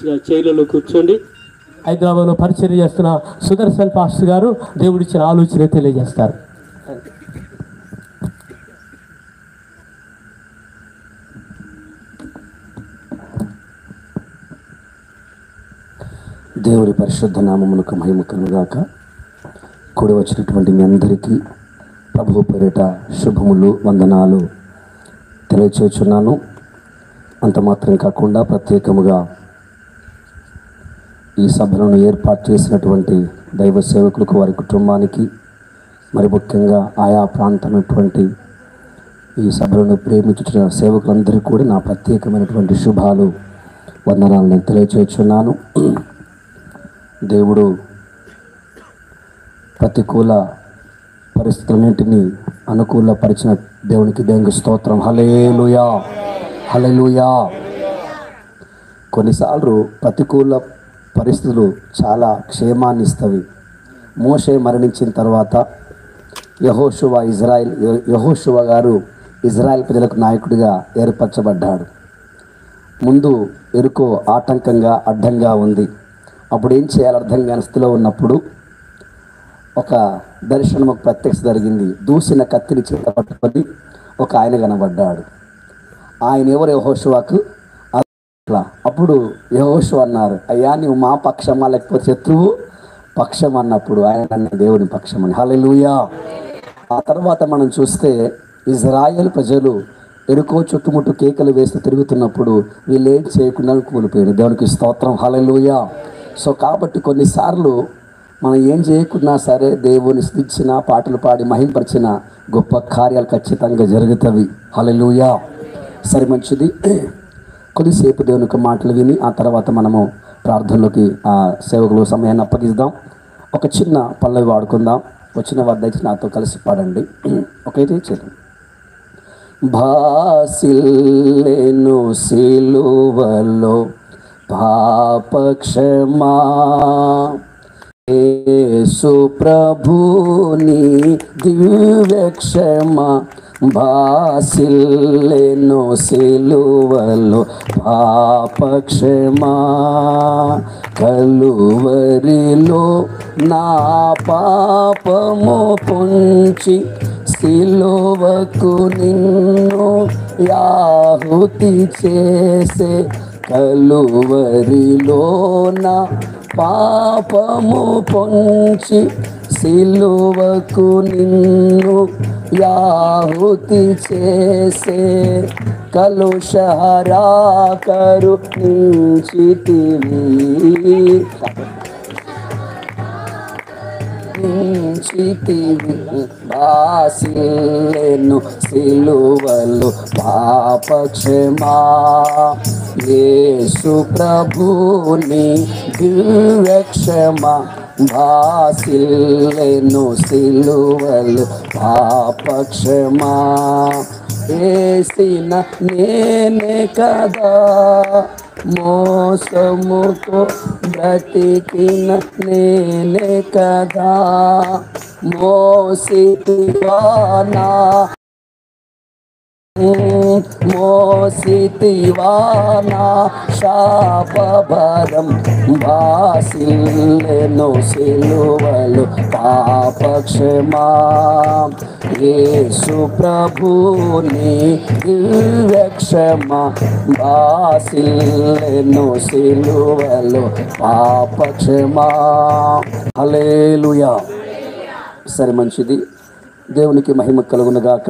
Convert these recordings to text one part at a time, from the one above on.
రావాల్సిన చైర్లలో కూర్చోండి. హైదరాబాద్లో పరిచర్య చేస్తున్న సుదర్శన్ పాస్టర్ గారు దేవుడిచ్చిన ఆలోచన తెలియజేస్తారు. దేవుడి పరిశుద్ధ నామమునకు మహిమ కలుగుగాక. కూడి వచ్చినటువంటి మీ అందరికీ ప్రభువు పేరిట శుభములు, వందనాలు తెలియచేస్తున్నాను. అంత మాత్రం కాకుండా ప్రత్యేకముగా ఈ సభలను ఏర్పాటు చేసినటువంటి దైవ సేవకులకు, వారి కుటుంబానికి, మరి ముఖ్యంగా ఆయా ప్రాంతమైనటువంటి ఈ సభలను ప్రేమించిన సేవకులందరికీ కూడా నా ప్రత్యేకమైనటువంటి శుభాలు, వందనాలు నేను తెలియచేస్తున్నాను. దేవుడు ప్రతికూల పరిస్థితులన్నింటినీ అనుకూలపరిచిన దేవునికి స్తోత్రం. హల్లెలూయా, హల్లెలూయా. కొన్నిసార్లు ప్రతికూల పరిస్థితులు చాలా క్షేమాన్ని ఇస్తవి. మోషే మరణించిన తర్వాత యెహోషువ గారు ఇజ్రాయెల్ ప్రజలకు నాయకుడిగా ఏర్పరచబడ్డాడు. ముందు ఎరుకో ఆటంకంగా, అడ్డంగా ఉంది. అప్పుడు ఏం చేయాలి అర్థం కాని స్థితిలో ఉన్నప్పుడు ఒక దర్శనం, ఒక ప్రత్యక్ష జరిగింది. దూసిన కత్తిని చేత పట్టుకొని ఒక ఆయన కనబడ్డాడు. ఆయన ఎవరు? యెహోషువకు అట్లా. అప్పుడు యెహోషువ అన్నారు, అయ్యా నువ్వు మా పక్షమా లేకపోతే శత్రువు పక్షం అన్నప్పుడు ఆయన దేవుని పక్షమని. హల్లెలూయా. ఆ తర్వాత మనం చూస్తే ఇజ్రాయేల్ ప్రజలు ఎరుకో చుట్టుముట్టు కేకలు వేస్తూ తిరుగుతున్నప్పుడు వీళ్ళు ఏం చేయకుండా కూలిపోయారు. దేవునికి స్తోత్రం. హల్లెలూయా. సో కాబట్టి కొన్నిసార్లు మనం ఏం చేయకున్నా సరే దేవుని స్తుతించిన, పాటలు పాడి మహింపరిచిన గొప్ప కార్యాలు ఖచ్చితంగా జరుగుతాయి. హల్లెలూయా. సరే, మంచిది. కొద్దిసేపు దేవుని యొక్క మాటలు విని ఆ తర్వాత మనము ప్రార్థనలోకి ఆ సేవకులు సమయాన్ని అప్పగిద్దాం. ఒక చిన్న పల్లవి వాడుకుందాం. వచ్చిన వారి దయచేసి నాతో కలిసి పాడండి. ఒకైతే చేద్దాం. భాసిల్లెను సిలువలో పాపక్షమా, యేసు ప్రభుని దివ్యక్షమా. భాసిల్లెను సిలువలో పాపక్షమా, కలువరిలో నా పాపము పొంచి సిలువకు నిన్ను యాహుతి చేసే. కలువరిలో నా పాపము పొంచి సిలువకు నిన్ను యాహుతి చేసే. కలుషహరా కరుణించితివి, భాసిల్లెను సిలువలో పాపక్షమా, యేసు ప్రభుని దివ్యక్షమా. భాసిల్లెను సిలువలో పాపక్షమా, వేసిన నేనే కదా మోసముతో బ్రతికిన నేనే కదా. మోసితివానా శాపభరం. భాసిల్లెను సిలువలో పాపక్షమా, యేసు ప్రభుని దివ్యక్షమా. భాసిల్లెను సిలువలో పాపక్షమా. హల్లెలూయా. సరే, మంచిది. దేవునికి మహిమ కలుగునుగాక.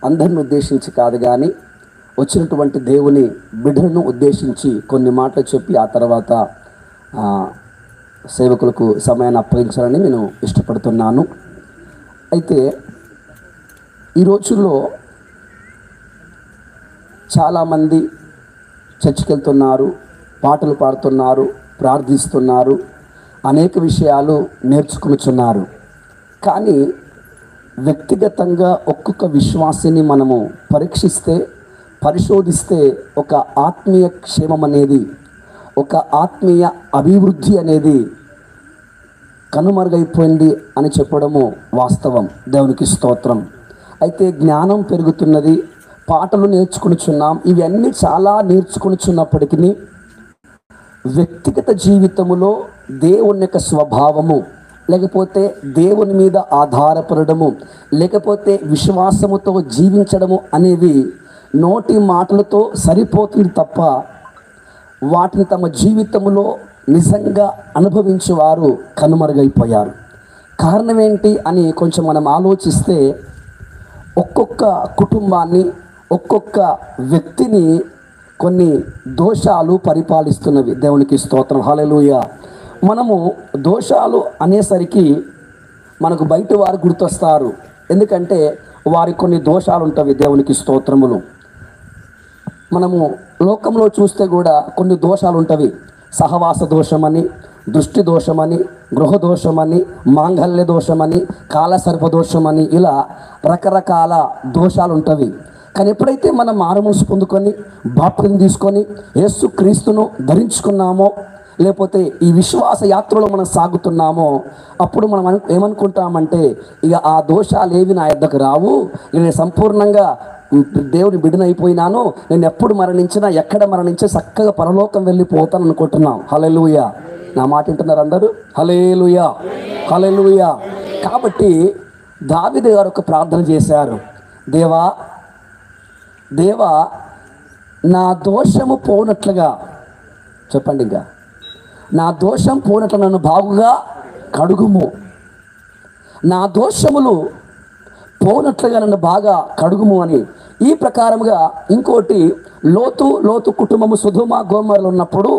అందరిని ఉద్దేశించి కాదు కానీ వచ్చినటువంటి దేవుని బిడ్డలను ఉద్దేశించి కొన్ని మాటలు చెప్పి ఆ తర్వాత సేవకులకు సమయాన్ని అప్పగించాలని నేను ఇష్టపడుతున్నాను. అయితే ఈ రోజుల్లో చాలామంది చర్చికి వెళ్తున్నారు, పాటలు పాడుతున్నారు, ప్రార్థిస్తున్నారు, అనేక విషయాలు నేర్చుకునిచున్నారు. కానీ వ్యక్తిగతంగా ఒక్కొక్క విశ్వాసిని మనము పరీక్షిస్తే, పరిశోధిస్తే ఒక ఆత్మీయ క్షేమం అనేది, ఒక ఆత్మీయ అభివృద్ధి అనేది కనుమరుగైపోయింది అని చెప్పడము వాస్తవం. దేవునికి స్తోత్రం. అయితే జ్ఞానం పెరుగుతున్నది, పాటలు నేర్చుకునిచున్నాం. ఇవన్నీ చాలా నేర్చుకునిచున్నప్పటికీ వ్యక్తిగత జీవితములో దేవుని యొక్క స్వభావము, లేకపోతే దేవుని మీద ఆధారపడము, లేకపోతే విశ్వాసముతో జీవించడము అనేవి నోటి మాటలతో సరిపోతుంది తప్ప వాటిని తమ జీవితంలో నిజంగా అనుభవించేవారు కనుమరుగైపోయారు. కారణం ఏంటి అని కొంచెం మనం ఆలోచిస్తే, ఒక్కొక్క కుటుంబాన్ని, ఒక్కొక్క వ్యక్తిని కొన్ని దోషాలు పరిపాలిస్తున్నవి. దేవునికి స్తోత్రం, హల్లెలూయా. మనము దోషాలు అనేసరికి మనకు బయట వారు గుర్తొస్తారు, ఎందుకంటే వారి కొన్ని దోషాలు ఉంటవి. దేవునికి స్తోత్రములు. మనము లోకంలో చూస్తే కూడా కొన్ని దోషాలు ఉంటవి. సహవాస దోషమని, దృష్టి దోషమని, గృహ దోషమని, మాంగళ్య దోషమని, కాలసర్ప దోషమని, ఇలా రకరకాల దోషాలు ఉంటవి. కానీ ఎప్పుడైతే మనం మారుమనసు పొందుకొని బాప్తిజం తీసుకొని యేసు క్రీస్తును ధరించుకున్నామో, లేకపోతే ఈ విశ్వాస యాత్రలో మనం సాగుతున్నామో, అప్పుడు మనం ఏమనుకుంటామంటే, ఇక ఆ దోషాలు ఏవి నా యొద్దకు రావు, నేను సంపూర్ణంగా దేవుని బిడ్డనైపోయినాను, నేను ఎప్పుడు మరణించినా ఎక్కడ మరణించినా చక్కగా పరలోకం వెళ్ళిపోతాను అనుకుంటున్నాం. హల్లెలూయా. నా మాట వింటున్నారు అందరూ? హల్లెలూయా, హల్లెలూయా. కాబట్టి దావీదు గారు ఒక ప్రార్థన చేశారు, దేవా దేవా నా దోషము పోనట్లుగా, చెప్పండి, ఇంకా నా దోషం పోనట్లు నన్ను బాగుగా కడుగుము, నా దోషములు పోనట్లుగా నన్ను బాగా కడుగుము అని. ఈ ప్రకారముగా ఇంకోటి, లోతు కుటుంబము సుధుమ గోమర్లు ఉన్నప్పుడు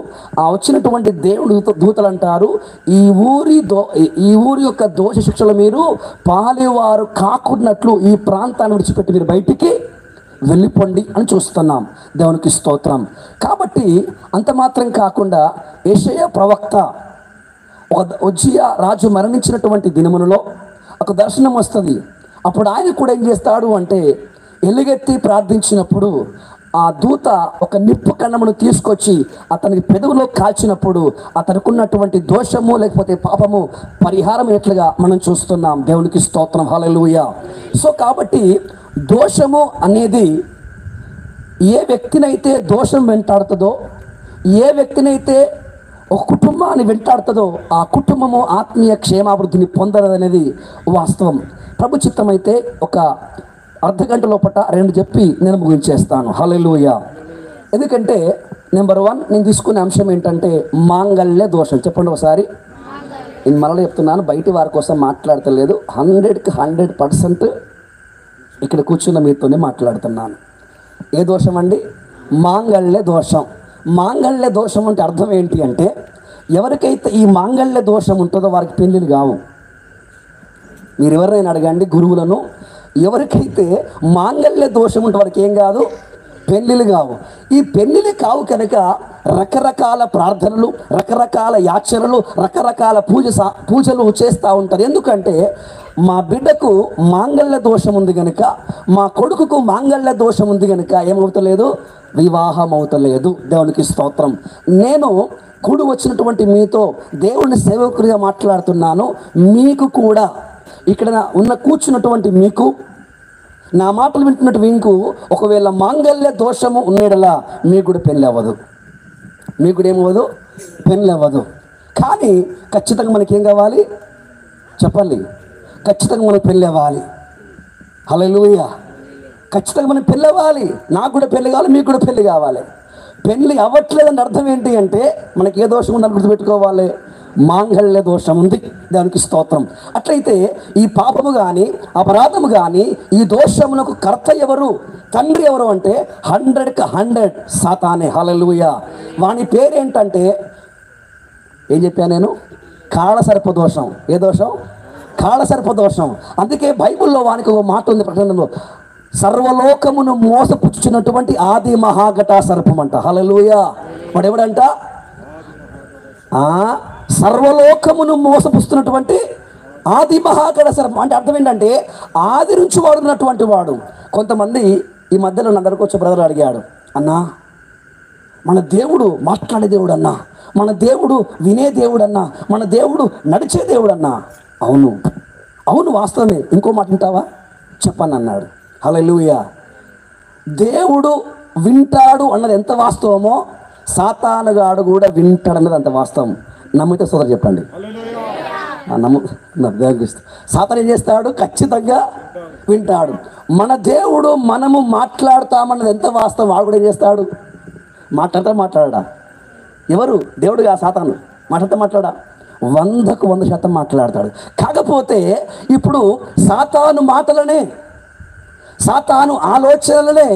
వచ్చినటువంటి దేవుడు దూతలు అంటారు, ఈ ఊరి యొక్క దోష శిక్షలు మీరు పాలేవారు కాకున్నట్లు ఈ ప్రాంతాన్ని విడిచిపెట్టి మీరు బయటికి వెళ్ళిపోండి అని చూస్తున్నాం. దేవునికి స్తోత్రం. కాబట్టి అంత మాత్రం కాకుండా యెషయా ప్రవక్త ఉజ్జియా రాజు మరణించినటువంటి దినములలో ఒక దర్శనం వస్తుంది. అప్పుడు ఆయన కూడా ఏం చేస్తాడు అంటే, ఎలుగెత్తి ప్రార్థించినప్పుడు ఆ దూత ఒక నిప్పు కణమును తీసుకొచ్చి అతనికి పెదవులో కాల్చినప్పుడు అతనికి ఉన్నటువంటి దోషము లేకపోతే పాపము పరిహారం ఎట్లుగా మనం చూస్తున్నాం. దేవునికి స్తోత్రం, హల్లెలూయా. సో కాబట్టి దోషము అనేది ఏ వ్యక్తినైతే దోషం వెంటాడుతుందో, ఏ వ్యక్తినైతే ఒక కుటుంబాన్ని వెంటాడుతుందో ఆ కుటుంబము ఆత్మీయ క్షేమాభివృద్ధిని పొందలేదనేది వాస్తవం. ప్రభు చిత్తమైతే ఒక అర్ధగంట లోపల 2 చెప్పి నేను ముగించేస్తాను. హల్లెలూయా. ఎందుకంటే నెంబర్ 1 నేను తీసుకునే అంశం ఏంటంటే మాంగళ్య దోషం. చెప్పండి ఒకసారి. నేను మరలా చెప్తున్నాను, బయట వారి కోసం మాట్లాడతలేదు, 100కి 100% ఇక్కడ కూర్చున్న మీతోనే మాట్లాడుతున్నాను. ఏ దోషం అండి? మాంగళ్య దోషం. మాంగళ్య దోషం అంటే అర్థం ఏంటి అంటే, ఎవరికైతే ఈ మాంగళ్య దోషం ఉంటుందో వారికి పెళ్ళిళ్ళు కావు. మీరు ఎవరైనా అడగండి గురువులను, ఎవరికైతే మాంగళ్య దోషం ఉంటే వారికి ఏం కాదు? పెళ్ళిళ్ళు కావు. ఈ పెళ్ళిళ్ళు కావు కనుక రకరకాల ప్రార్థనలు, రకరకాల యాచనలు, రకరకాల పూజలు చేస్తూ ఉంటారు. ఎందుకంటే మా బిడ్డకు మాంగళ్య దోషం ఉంది కనుక, మా కొడుకుకు మాంగళ్య దోషం ఉంది కనుక ఏమవుతలేదు? వివాహం అవుతలేదు. దేవునికి స్తోత్రం. నేను కూడి వచ్చినటువంటి మీతో దేవుని సేవకుడిగా మాట్లాడుతున్నాను. మీకు కూడా ఇక్కడ ఉన్న కూర్చున్నటువంటి మీకు, నా మాటలు వింటున్నట్టు మీకు ఒకవేళ మాంగళ్య దోషము ఉన్నడలా మీకు కూడా పెళ్ళి అవ్వదు, మీకు కూడా ఏమవ్వదు, పెళ్ళి అవ్వదు. కానీ ఖచ్చితంగా మనకేం కావాలి చెప్పండి? ఖచ్చితంగా మనకు పెళ్ళి అవ్వాలి. హల్లెలూయా. ఖచ్చితంగా మనకు పెళ్ళి అవ్వాలి. నాకు కూడా పెళ్ళి కావాలి, మీకు కూడా పెళ్ళి కావాలి. పెళ్ళి అవ్వట్లేదని అర్థం ఏంటి అంటే మనకి ఏ దోషం ఉందని గుర్తుపెట్టుకోవాలి, మాంగళ్య దోషం ఉంది. దానికి స్తోత్రం. అట్లయితే ఈ పాపము కానీ అపరాధము కానీ ఈ దోషమునకు కర్త ఎవరు, తండ్రి ఎవరు అంటే 100కి 100 సాతానే. హల్లెలూయా. వాని పేరేంటంటే ఏం చెప్పాను నేను? కాళసర్ప దోషం. ఏ దోషం? కాళసర్ప దోషం. అందుకే బైబిల్లో వానికి ఒక మాట ఉంది, ప్రకటనలో, సర్వలోకమును మోసపుచ్చుచున్నటువంటి ఆది మహాఘటా సర్పం అంట. హల్లెలూయా. వాడు ఎవడంట? సర్వలోకమును మోసపుస్తున్నటువంటి ఆది మహాఘట సర్పం. అంటే అర్థం ఏంటంటే ఆది నుంచి వాడున్నటువంటి వాడు. కొంతమంది ఈ మధ్యలో నా దగ్గరకు వచ్చే బ్రదర్ అడిగాడు, అన్నా మన దేవుడు మాట్లాడే దేవుడు అన్నా, మన దేవుడు వినే దేవుడు అన్నా, మన దేవుడు నడిచే దేవుడు అన్నా. అవును, అవును, వాస్తవమే. ఇంకో మాట వింటావా చెప్పని అన్నాడు. హల్లెలూయా. దేవుడు వింటాడు అన్నది ఎంత వాస్తవమో సాతానుగాడు కూడా వింటాడన్నది అంత వాస్తవం. నమ్మితే సోదరు చెప్పండి. సాతాను ఏం చేస్తాడు? ఖచ్చితంగా వింటాడు. మన దేవుడు మనము మాట్లాడతామన్నది ఎంత వాస్తవం. వాడు కూడా ఏం చేస్తాడు? మాట్లాడడా? ఎవరు? దేవుడుగా సాతాను మాట్లాడా? 100కు 100% మాట్లాడతాడు. కాకపోతే ఇప్పుడు సాతాను మాటలనే, సాతాను ఆలోచనలనే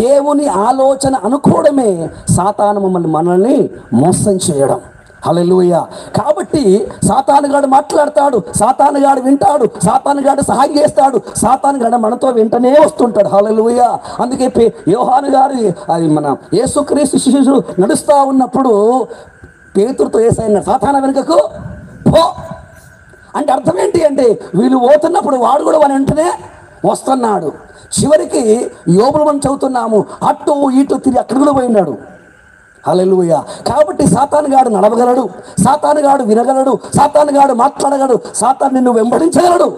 దేవుని ఆలోచన అనుకోవడమే సాతాను మనల్ని మోసం చేయడం. హల్లెలూయా. కాబట్టి సాతానుగాడు మాట్లాడతాడు, సాతానుగాడు వింటాడు, సాతానుగాడు సహాయం చేస్తాడు, సాతానుగాడు మనతో వెంటనే వస్తుంటాడు. హల్లెలూయా. అందుకే యోహాను గారు మన యేసుక్రీస్తు శిష్యులు నడుస్తూ ఉన్నప్పుడు పేతురుతో యేసయ్య సాతాను వెనుకకు పో అంటే అర్థం ఏంటి అంటే, వీళ్ళు పోతున్నప్పుడు వాడు కూడా వాని వెంటనే వస్తున్నాడు. చివరికి యోబులు మనం చదువుతున్నాము, అటు ఇటు తిరిగి అక్కడ కూడా పోయినాడు. హల్లెలూయా. కాబట్టి సాతానుగాడు నడవగలడు, సాతానుగాడు వినగలడు, సాతానుగాడు మాట్లాడగలడు, సాతాను నిన్ను వెంబడించగలడు.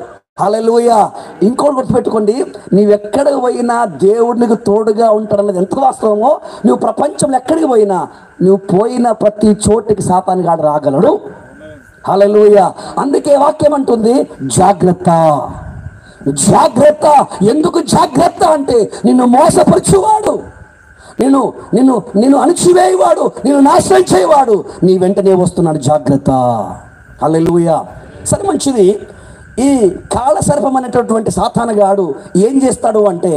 హల్లెలూయా. ఇంకోటి గుర్తుపెట్టుకోండి, నీవెక్కడికి పోయినా దేవుడు నీకు తోడుగా ఉంటాడన్నది ఎంత వాస్తవమో, నువ్వు ప్రపంచంలో ఎక్కడికి పోయినా, నువ్వు పోయిన ప్రతి చోటికి సాతానుగాడు రాగలడు. హల్లెలూయా. అందుకే వాక్యం అంటుంది జాగ్రత్త, జాగ్రత్త. ఎందుకు జాగ్రత్త అంటే, నిన్ను మోసపరచువాడు, నిన్ను అణిచివేయవాడు, నిన్ను నాశనం చేయవాడు నీ వెంటనే వస్తున్నాడు. జాగ్రత్త. హల్లెలూయా. సరే, మంచిది. ఈ కాళసర్పం అనేటటువంటి సాతానుగాడు ఏం చేస్తాడు అంటే,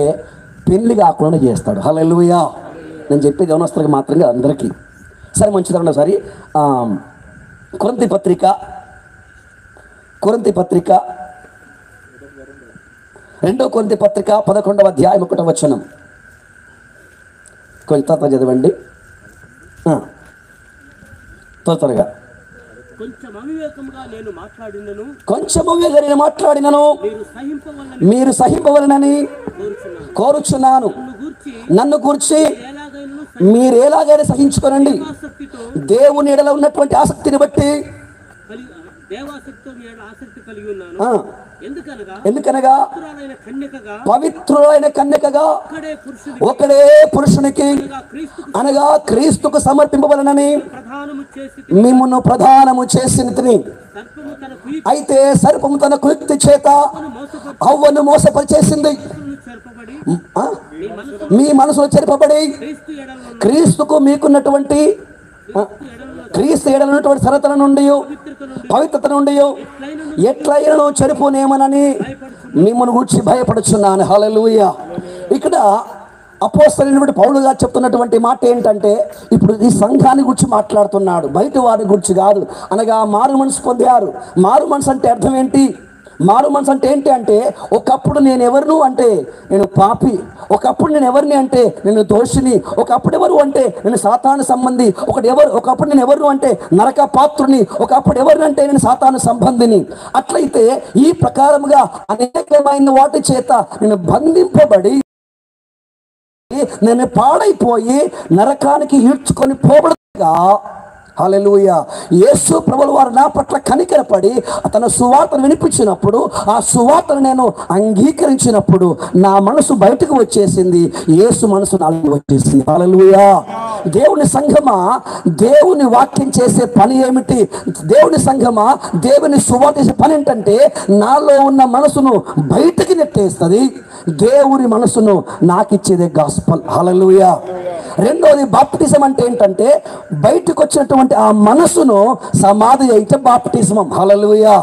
పెళ్లి కాకుండా చేస్తాడు. హల్లెలూయా. నేను చెప్పేది యవనస్తులకు మాత్రమే, అందరికీ. సరే, మంచిది. ఒకసారి కొరింథీ పత్రిక 2 కొరింథీ పత్రిక 11వ అధ్యాయం 1వ వచనం. కొంచెం త్వరగా చదవండి, త్వరగా. కొంచెం అవివేకంగా నేను మాట్లాడినను మీరు సహింపవలనని కోరుచున్నాను. నన్ను గూర్చి మీరు ఎలాగైనా సహించుకోనండి. దేవుని ఎడల ఉన్నటువంటి ఆసక్తిని బట్టి ఎందుకనగా పవిత్రులైన కన్యకగా ఒకడే పురుషునికి అనగా క్రీస్తుకు సమర్పింపబలనని మిమ్మును ప్రధానము చేసినని. అయితే సర్పము తన కుయుక్తి చేత అవ్వను మోసపరిచేసింది. మీ మనసులో చెరపబడి క్రీస్తుకు మీకున్నటువంటి క్రీస్తు ఎడలైనటువంటి సరతల నుండి పవిత్రత నుండి ఎట్లయినను చెరుపునేమనని మిమ్మల్ని గూర్చి భయపడుచున్నాను. హల్లెలూయా. ఇక్కడ అపోస్తలుడైనటువంటి పౌలు గారు చెప్తున్నటువంటి మాట ఏంటంటే, ఇప్పుడు ఈ సంఘాన్ని గురించి మాట్లాడుతున్నాడు, బయట వారి గురించి కాదు. అనగా మారు మనసు పొందారు. మారు మనసు అంటే అర్థం ఏంటి? మారు మనసు అంటే ఏంటి అంటే, ఒకప్పుడు నేను ఎవరు అంటే నేను పాపి, ఒకప్పుడు నేను ఎవరిని అంటే నేను దోషిని, ఒకప్పుడు ఎవరు అంటే నేను సాతాను సంబంధి, ఒకప్పుడు నేను ఎవరు అంటే నరక పాత్రుని, ఒకప్పుడు ఎవరినంటే నేను సాతాను సంబంధిని. అట్లయితే ఈ ప్రకారముగా అనేకమైన వాటి చేత నేను బంధింపబడి నేను పాడైపోయి నరకానికి ఈడ్చుకొని పోబడగా, హల్లెలూయా, యేసు ప్రభువు వారు నా పట్ల కనికరపడి తన సువార్తను వినిపించినప్పుడు, ఆ సువార్తను నేను అంగీకరించినప్పుడు నా మనసు బయటకు వచ్చేసింది, యేసు మనసు నాలో వచ్చేసింది. హల్లెలూయా. దేవుని సంఘమా, దేవుని వాక్యం చేసే పని ఏమిటి? దేవుని సంఘమా, దేవుని సువార్త చేసే పని ఏంటంటే నాలో ఉన్న మనసును బయటికి నెట్టేస్తుంది. దేవుని మనసును నాకిచ్చేదే గాస్పల్. హల్లెలూయా. రెండోది బాప్టిజం అంటే ఏంటంటే బయటకు వచ్చినటువంటి ఆ మనసును సమాధి అయితే బాప్టిజం. హల్లెలూయా.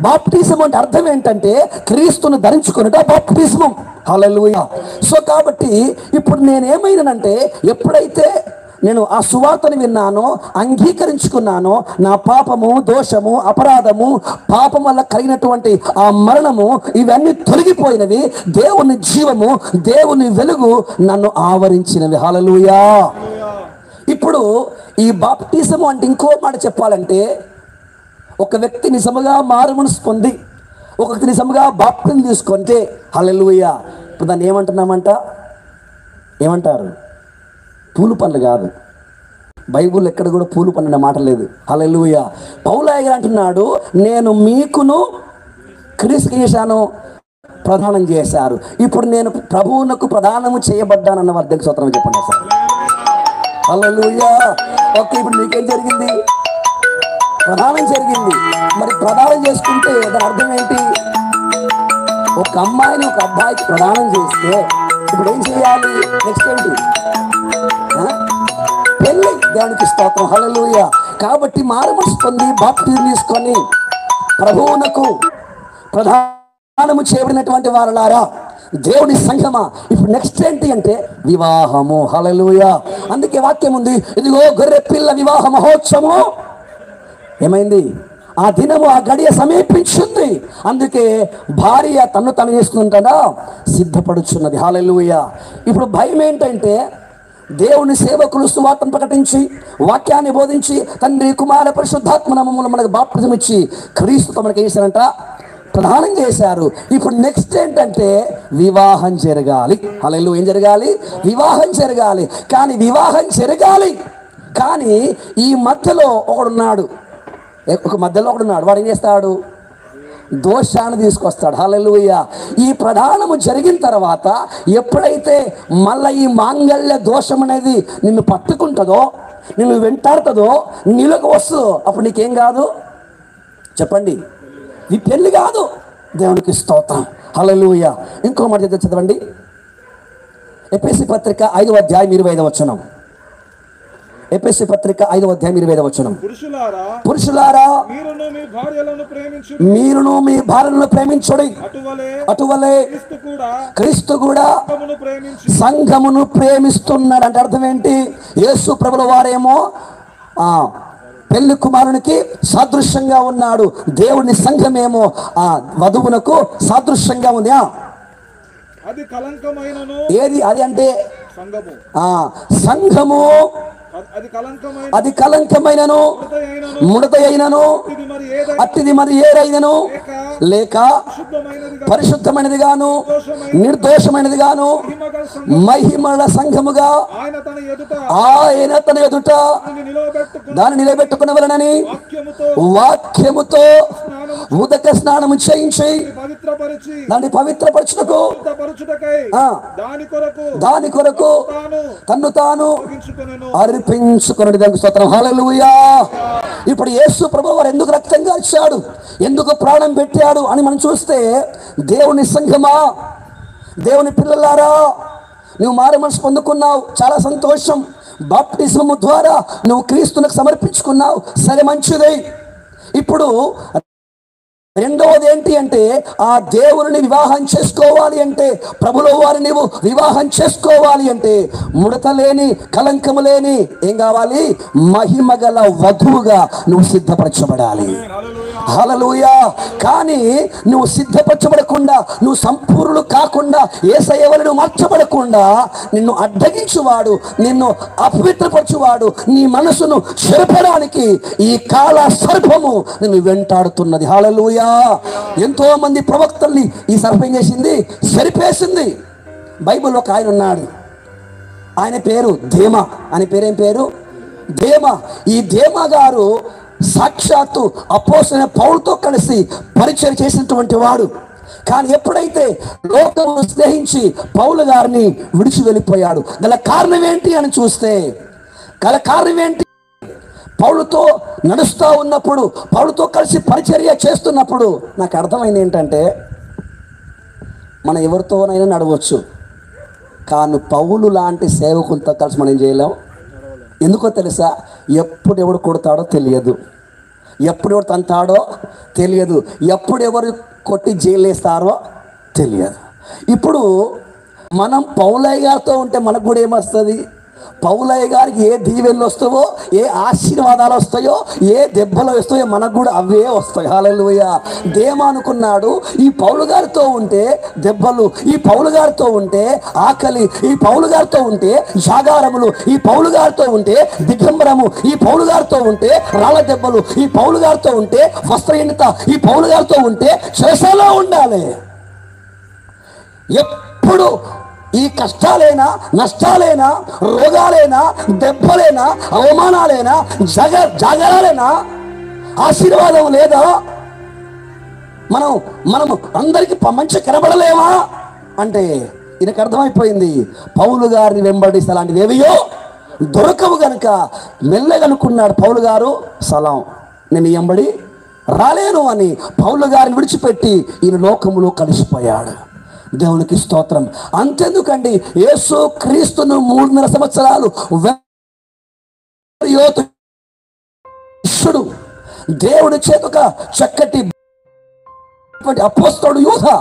బాప్టిజం అంటే అర్థం ఏంటంటే క్రీస్తును ధరించుకున్నట బాప్టిజం. హల్లెలూయా. సో కాబట్టి ఇప్పుడు నేనేమైనానంటే, ఎప్పుడైతే నేను ఆ సువార్తను విన్నానో, అంగీకరించుకున్నానో, నా పాపము, దోషము, అపరాధము, పాపం వల్ల కలిగినటువంటి ఆ మరణము ఇవన్నీ తొలగిపోయినవి. దేవుని జీవము, దేవుని వెలుగు నన్ను ఆవరించినవి. హల్లెలూయా. ఇప్పుడు ఈ బాప్టిజము అంటే ఇంకో మాట చెప్పాలంటే, ఒక వ్యక్తి నిజముగా మారు మనసు పొంది ఒక వ్యక్తి నిజముగా బాప్టిజం తీసుకుంటే, హల్లెలూయా, ఇప్పుడు దాన్ని ఏమంటారు? పూలు పనులు కాదు. బైబుల్ ఎక్కడ కూడా పూలు పనులు అనే మాట లేదు. హల్లెలూయా. పౌలు అంటున్నాడు, నేను మీకును క్రీస్తుకు చేశాను, ప్రదానం చేశారు. ఇప్పుడు నేను ప్రభువునకు ప్రదానము చేయబడ్డానన్న వర్ధకు స్తోత్రం చెప్పండి సార్. హల్లెలూయా. ఓకే, ఇప్పుడు మీకేం జరిగింది? ప్రదానం జరిగింది. మరి ప్రదానం చేసుకుంటే దాని అర్థం ఏంటి? ఒక అమ్మాయిని ఒక అబ్బాయికి ప్రదానం చేస్తే ఇప్పుడు ఏం చేయాలి? నెక్స్ట్ ఏంటి? పెళ్ళి. దేవునికి స్తోత్రం. హల్లెలూయా. కాబట్టి మారుమనసు పొంది బాప్తిజం తీసుకొని ప్రభువునకు ప్రధానము చేయబడినటువంటి వారలారా, దేవుని సంఘమా, ఇప్పుడు నెక్స్ట్ ఏంటి అంటే వివాహము. హల్లెలూయా. అందుకే వాక్యం ఉంది, ఇదిగో గొర్రె పిల్ల వివాహ మహోత్సవము ఏమైంది? ఆ దినము ఆ గడియ సమీపించింది. అందుకే భార్య తను చేస్తుంటా సిద్ధపడుచున్నది. హల్లెలూయా. ఇప్పుడు భయం ఏంటంటే దేవుని సేవకులు సువార్తను ప్రకటించి వాక్యాన్ని బోధించి తండ్రి కుమార పరిశుద్ధాత్మ నామములో మనకు బాప్తిజం ఇచ్చి క్రీస్తుతో మనకి ఏం చేశారంట? ప్రదానం చేశారు. ఇప్పుడు నెక్స్ట్ ఏంటంటే వివాహం జరగాలి. హల్లెలూయా. ఏం జరగాలి? వివాహం జరగాలి. కానీ వివాహం జరగాలి, కానీ ఈ మధ్యలో ఒకడున్నాడు. వాడు ఏం చేస్తాడు? దోషాన్ని తీసుకొస్తాడు. హల్లెలూయా. ఈ ప్రధానము జరిగిన తర్వాత ఎప్పుడైతే మళ్ళీ ఈ మాంగళ్య దోషం అనేది నిన్ను పట్టుకుంటుందో, నిన్ను వెంటాడుతుందో, నీలోకి వస్తుందో, అప్పుడు నీకేం కాదు? చెప్పండి, నీ పెళ్ళి కాదు. దేవునికి స్తోత్రం. హల్లెలూయా. ఇంకో మాట చదవండి, ఎఫెసీ పత్రిక 5వ అధ్యాయం 25వ వచనం. ఎఫెసీ పత్రిక 5వ అధ్యాయం 25వ వచనం. పురుషులారా మీరును మీ భార్యలను ప్రేమించుడి, అటువలే క్రీస్తు కూడా సంఘమును ప్రేమిస్తున్నాడు. అంటే అర్థం ఏంటి? యేసు ప్రభుల వారేమో పెళ్లి కుమారునికి సాదృశ్యంగా ఉన్నాడు, దేవుని సంఘమేమో ఆ వధువునకు సాదృశ్యంగా ఉంది. ఏది అది అంటే సంఘము అది కలంకమైనను ముడత అయినను అట్టిది మరి ఏదైనను లేక పరిశుద్ధమైనది గాను నిర్దోషమైనది గాను మహిమల సంఘముగా ఆయన తన ఎదుట దాన్ని నిలబెట్టుకునవలెనని వాక్యముతో ఉదక స్నానము చేయించి దాన్ని పవిత్రపరచుటకు దాని కొరకు తన్ను తాను అర్పించుకున్నాడు. దానికి స్తోత్రం. హల్లెలూయా. ఇప్పుడు యేసు ప్రభువు వారు ఎందుకు రక్తం కార్చాడు, ఎందుకు ప్రాణం పెట్టాడు అని మనం చూస్తే, దేవుని సంఘమా, దేవుని పిల్లలారా, నువ్వు మారు మనసు పొందుకున్నావు, చాలా సంతోషం. బాప్టిజము ద్వారా నువ్వు క్రీస్తునికి సమర్పించుకున్నావు, సరే మంచిది. ఇప్పుడు రెండవది ఏంటి అంటే ఆ దేవుని వివాహం చేసుకోవాలి అంటే, ప్రభులో వారిని నీవు వివాహం చేసుకోవాలి అంటే ముడత లేని కలంకము లేని ఏం కావాలి? మహిమ గల వధువుగా నువ్వు సిద్ధపరచబడాలి. హల్లెలూయా. కానీ నువ్వు సిద్ధపరచబడకుండా, నువ్వు సంపూర్ణులు కాకుండా, యేసయ్య వలె నువ్వు మార్చబడకుండా నిన్ను అడ్డగించువాడు, నిన్ను అపవిత్రపరచువాడు, నీ మనసును చెరపడానికి ఈ కాల సర్పము నిన్ను వెంటాడుతున్నది. హల్లెలూయా. ఎంతో మంది ప్రవక్తల్ని ఈ సర్పం చేసింది, చెరిపేసింది. బైబిల్లో ఒక ఆయన ఉన్నాడు, ఆయన పేరు దేమా. ఆయన పేరేం పేరు? దేమా. ఈ దేమా గారు సాక్షాత్తు అపోస్తలుడైన పౌలుతో కలిసి పరిచయం చేసినటువంటి వాడు. కానీ ఎప్పుడైతే లోకమును స్నేహించి పౌలు గారిని విడిచి వెళ్ళిపోయాడు, గల కారణం ఏంటి అని చూస్తే, గల కారణం ఏంటి? పౌలుతో నడుస్తూ ఉన్నప్పుడు, పౌలుతో కలిసి పరిచర్య చేస్తున్నప్పుడు నాకు అర్థమైంది ఏంటంటే, మనం ఎవరితోనైనా నడవచ్చు, కానీ పౌలు లాంటి సేవకులతో కలిసి మనం ఏం చేయలేం. ఎందుకో తెలుసా? ఎప్పుడు ఎవడు కొడతాడో తెలియదు, ఎప్పుడు ఎవడు తంతాడో తెలియదు, ఎప్పుడు ఎవరు కొట్టి జైలు వేస్తారో తెలియదు. ఇప్పుడు మనం పౌలయ్య గారితో ఉంటే మనకు కూడా ఏమొస్తుంది? పౌలయ్య గారికి ఏ దీవెనలు వస్తావో, ఏ ఆశీర్వాదాలు వస్తాయో, ఏ దెబ్బలు వస్తాయో మనకు కూడా అవే వస్తాయి. హల్లెలూయా. దేమా అనుకున్నాడు, ఈ పౌలు గారితో ఉంటే దెబ్బలు, ఈ పౌలు గారితో ఉంటే ఆకలి, ఈ పౌలు గారితో ఉంటే జాగారములు, ఈ పౌలు గారితో ఉంటే దిగంబరము, ఈ పౌలు గారితో ఉంటే రాళ్ళ దెబ్బలు, ఈ పౌలు గారితో ఉంటే వస్త్రహీనత, ఈ పౌలు గారితో ఉంటే చెరసాలలో ఉండాలి. ఎప్పుడు ఈ కష్టాలైనా, నష్టాలైనా, రోగాలైనా, దెబ్బలైనా, అవమానాలైనా, జాగరాలైనా ఆశీర్వాదం లేదా? మనం అందరికీ మంచి కనబడలేమా అంటే ఈయనకు అర్థమైపోయింది, పౌలు గారిని వెంబడిస్తే అలాంటివి ఏవియో దొరకవు గనుక మెల్లగనుకున్నాడు పౌలు గారు, సలాం, నేను ఎంబడి రాలేను అని పౌలు గారిని విడిచిపెట్టి ఈయన లోకములో కలిసిపోయాడు. దేవునికి స్తోత్రం. అంతెందుకండి, యేసు క్రీస్తును 3.5 సంవత్సరాలు దేవుడి చేత ఒక చక్కటి అపోస్తలుడు యూదా,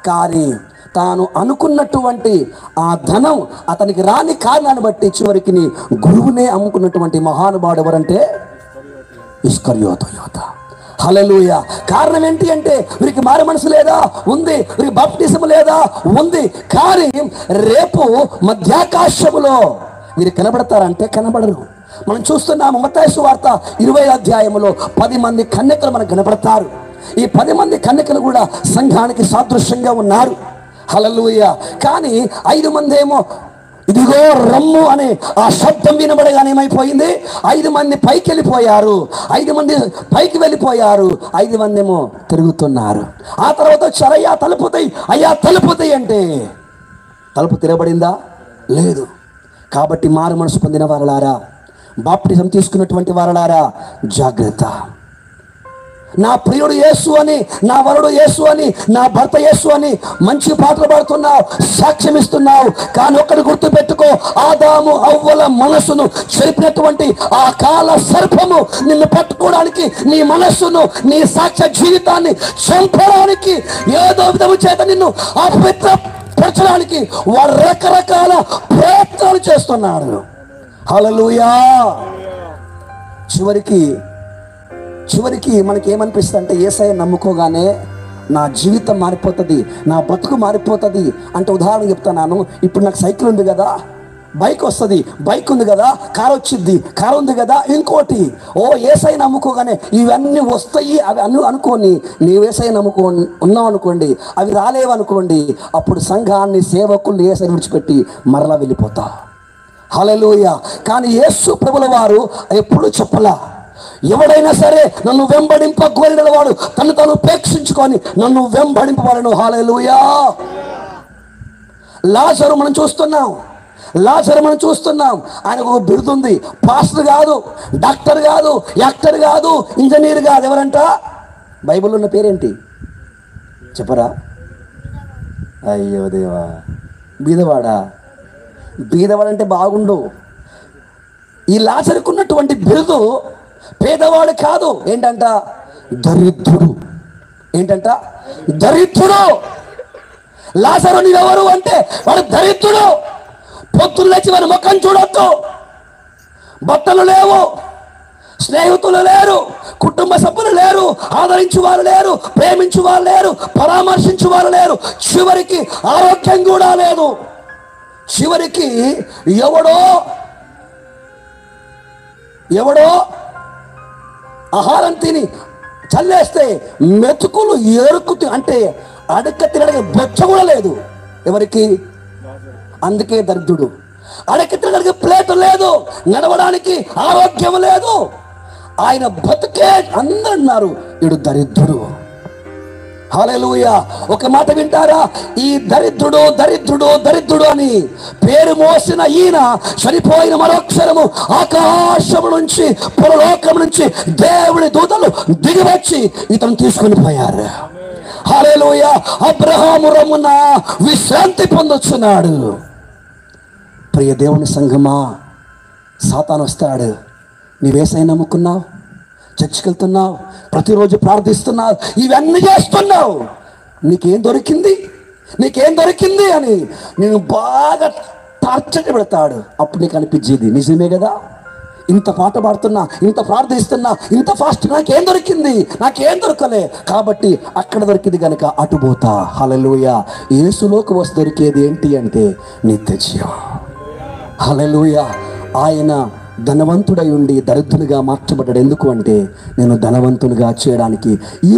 కానీ తాను అనుకున్నటువంటి ఆ ధనం అతనికి రాని కారణాన్ని బట్టి చివరికి గురువునే అమ్ముకున్నటువంటి మహానుభావుడు ఎవరంటే ఇస్కరియోతు యూదా. హల్లెలూయా. కారణం ఏంటి అంటే వీరికి మారు మనసు లేదా? ఉంది. వీరికి బాప్టిజం లేదా? ఉంది. కానీ రేపు మధ్యాకాశములో వీరు కనబడతారంటే కనబడరు. మనం చూస్తున్నాము మత్తయి సువార్త 20వ అధ్యాయంలో 10 మంది కన్యకలు మనకు కనబడతారు. ఈ 10 మంది కన్యకలు కూడా సంఘానికి సాదృశ్యంగా ఉన్నారు. హల్లెలూయా. కానీ 5 మంది ఏమో ఇదిగో రమ్ము అనే ఆ శబ్దం వినబడగానే ఏమైపోయింది? 5 మంది పైకి వెళ్ళిపోయారు. 5 మంది పైకి వెళ్ళిపోయారు. 5 మంది ఏమో తిరుగుతున్నారు. ఆ తర్వాత వచ్చారు, అయ్యా తలుపుతాయి, అయ్యా తలుపుతాయి అంటే తలుపు తెరబడిందా? లేదు. కాబట్టి మారు మనసు పొందిన వారలారా, బాప్టిజం తీసుకున్నటువంటి వారలారా, జాగ్రత్త. నా ప్రియుడు యేసు అని, నా వరుడు యేసు అని, నా భర్త యేసు అని మంచి పాటలు పాడుతున్నావు, సాక్ష్యం ఇస్తున్నావు. కానీ ఒక్కటి గుర్తు పెట్టుకో, ఆదాము అవ్వల మనసును చెరిపినటువంటి ఆ కాల సర్పము నిన్ను పట్టుకోవడానికి, నీ మనస్సును, నీ సాక్ష్య జీవితాన్ని చంపడానికి, ఏదో విధము చేత నిన్ను అపవిత్రపరచడానికి వారు రకరకాల ప్రయత్నాలు చేస్తున్నారు. హల్లెలూయా. చివరికి మనకి ఏమనిపిస్తుంది అంటే, యేసయ్య నమ్ముకోగానే నా జీవితం మారిపోతుంది, నా బతుకు మారిపోతుంది అంటే, ఉదాహరణ చెప్తున్నాను. ఇప్పుడు నాకు సైకిల్ ఉంది కదా, బైక్ వస్తుంది, బైక్ ఉంది కదా, కారు వచ్చింది, కారు ఉంది కదా, ఇంకోటి. యేసయ్య నమ్ముకోగానే ఇవన్నీ వస్తాయి అవి అనుకోని నీవు యేసయ్య ఉన్నావు అనుకోండి, అవి రాలేవనుకోండి, అప్పుడు సంఘాన్ని, సేవకుల్ని యేసయ్య విడిచిపెట్టి మరలా వెళ్ళిపోతావు. హల్లెలూయా. కానీ యేసు ప్రభుల వారు ఎప్పుడు చెప్పలా, ఎవడైనా సరే నన్ను వెంబడింపగోరిన వాడు తను తాను ఉపేక్షించుకొని నన్ను వెంబడింపవాలను. హల్లెలూయా. లాజరు మనం చూస్తున్నాం. ఆయనకు ఒక బిరుదుంది. పాస్టర్ కాదు, డాక్టర్ కాదు, యాక్టర్ కాదు, ఇంజనీర్ కాదు. ఎవరంట? బైబిల్లో ఉన్న పేరేంటి చెప్పరా? అయ్యో దేవా, బీదవాడంటే బాగుండు. ఈ లాజరుకున్నటువంటి బిరుదు పేదవాడు కాదు. ఏంటంట? దరిద్రుడు. ఏంటంట? దరిద్రుడు. లాజరు నీవెవరు అంటే వాడు దరిద్రుడు. పొత్తులు లేచి వారి ముఖం చూడొద్దు. బట్టలు లేవు, స్నేహితులు లేరు, కుటుంబ సభ్యులు లేరు, ఆదరించు వారు లేరు, ప్రేమించు వారు లేరు, పరామర్శించు వారు లేరు. చివరికి ఆరోగ్యం కూడా లేదు. చివరికి ఎవడో ఆహారం తిని చల్లేస్తే మెతుకులు ఏరుకుతూ, అంటే అడక తినడానికి బొచ్చ కూడా లేదు ఎవరికి? అందుకే దరిద్రుడు. అడక తినడానికి ప్లేట్ లేదు, నడవడానికి ఆరోగ్యం లేదు. ఆయన బతుకే అందరూ అన్నారు వీడు దరిద్రుడు. హల్లెలూయా. ఒక మాట వింటారా? ఈ దరిద్రుడు దరిద్రుడు దరిద్రుడు అని పేరు మోసిన ఈయన చనిపోయిన మరోక్షరము ఆకాశము నుంచి, పరలోకం నుంచి దేవుని దూతలు దిగివచ్చి ఇతను తీసుకొని పోయారు. హల్లెలూయా. అబ్రహాము రొమ్మున విశ్రాంతి పొందొచ్చున్నాడు. ప్రియ దేవుని సంఘమా, సాతాను వస్తాడు. నీవేసై నమ్ముకున్నావు, చర్చికి వెళ్తున్నావు, ప్రతిరోజు ప్రార్థిస్తున్నావు, ఇవన్నీ చేస్తున్నావు, నీకేం దొరికింది అని నేను బాగా టార్చర్ పెడతాడు. అప్పుడు నీకు అనిపించేది నిజమే కదా, ఇంత పాట పాడుతున్నా, ఇంత ప్రార్థిస్తున్నా, ఇంత ఫాస్ట్, నాకేం దొరకలే. కాబట్టి అక్కడ దొరికింది కనుక అటు పోతా. హల్లెలూయా. యేసులోకి వస్తే దొరికేది ఏంటి అంటే నిత్య జీవం. హల్లెలూయా. ఆయన ధనవంతుడై ఉండి దరిద్రునిగా మార్చబడ్డాడు. ఎందుకు అంటే నేను ధనవంతునిగా చేయడానికి. ఈ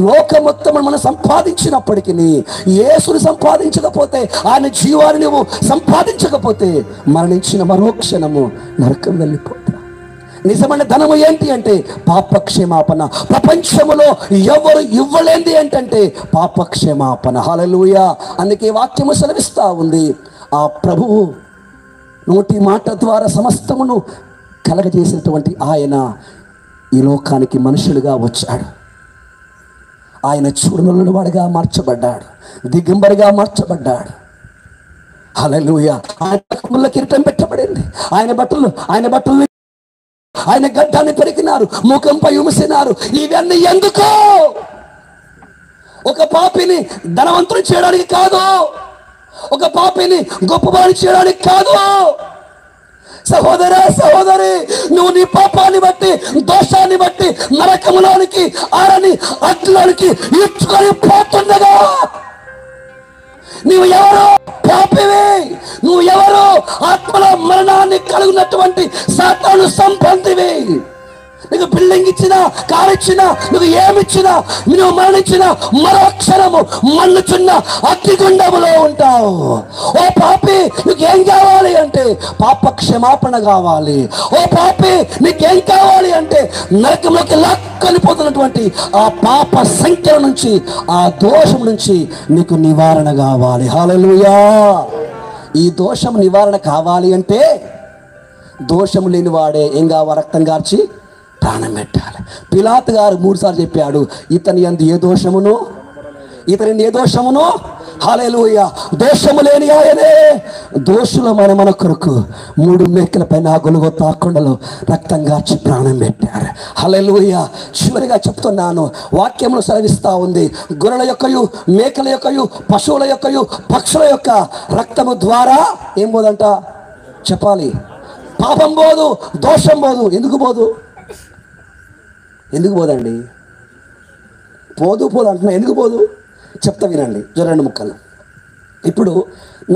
లోకం మొత్తం మనం సంపాదించినప్పటికీ యేసుని సంపాదించకపోతే, ఆయన జీవాన్ని నువ్వు సంపాదించకపోతే మరణించిన మరోక్షణము నరకం వెళ్ళిపోతా. నిజమైన ధనము ఏంటి అంటే పాపక్షమాపణ. ప్రపంచములో ఎవరు ఇవ్వలేంది ఏంటంటే పాపక్షమాపణ. హల్లెలూయా. అందుకే వాక్యము సెలవిస్తా ఉంది, ఆ ప్రభువు నోటి మాట ద్వారా సమస్తమును కలగజేసినటువంటి ఆయన ఈ లోకానికి మనుషులుగా వచ్చాడు. ఆయన చూడనున్న వాడిగా మార్చబడ్డాడు, దిగంబరిగా మార్చబడ్డాడు. హల్లెలూయా. ఆయన కిరీటం పెట్టబడింది, ఆయన బట్టలు ఆయన గడ్డాన్ని పెరిగినారు, ముఖంపై ఉమిసినారు. ఇవన్నీ ఎందుకు? ఒక పాపిని ధనవంతుడు చేయడానికి కాదు, ఒక పాపిని గొప్పవాడిని చేయడానికి కాదు. సహోదరా సహోదరి, నువ్వు నీ పాపాన్ని బట్టి, దోషాన్ని బట్టి నరకములోనికి, ఆరని అగ్నిలోనికి ఇచ్చుకొని పోతుండగా నువ్వు ఎవరు? పాపివి. నువ్వు ఎవరు? ఆత్మల మరణాన్ని కలుగునటువంటి సాతాను సంబంధివి. నీకు బిల్డింగ్ ఇచ్చినా, కారు ఇచ్చినా, నువ్వు ఏమిచ్చినా, నువ్వు మరణించిన మరో క్షణము మన్నుచున్న అగ్నిగుండములో ఉంటావు. ఓ పాపి, నీకేం కావాలి అంటే పాప క్షమాపణ కావాలి. ఓ పాపి, నీకేం కావాలి అంటే నరకంలోకి లాక్కొనిపోతున్నటువంటి ఆ పాప సంఖ్యల నుంచి, ఆ దోషం నుంచి నీకు నివారణ కావాలి. హల్లెలూయా. ఈ దోషం నివారణ కావాలి అంటే దోషం లేని వాడే ఏం కావాలి? రక్తం కార్చి ప్రాణం పెట్టాలి. పిలాతు గారు 3 సార్లు చెప్పాడు, ఇతని యందు ఏ దోషమును, ఇతని ఏ దోషమును. హల్లెలూయా. దోషము లేని ఆయనే దోషులమైన మన కొరకు 3 మేకల పైన గొల్గొతా కొండలో రక్తం గార్చి ప్రాణం పెట్టారు. హల్లెలూయా. చివరిగా చెప్తున్నాను, వాక్యములు సెలవిస్తూ ఉంది, గొర్రెల యొక్కయు, మేకల యొక్కయు, పశువుల యొక్కయు, పక్షుల యొక్క రక్తము ద్వారా ఏం పోదంట చెప్పాలి? పాపం పోదు, దోషం పోదు. ఎందుకు పోదు? ఎందుకు పోదండి? పోదు అంటున్నా. ఎందుకు పోదు చెప్తా వినండి. 2 ముక్కలు. ఇప్పుడు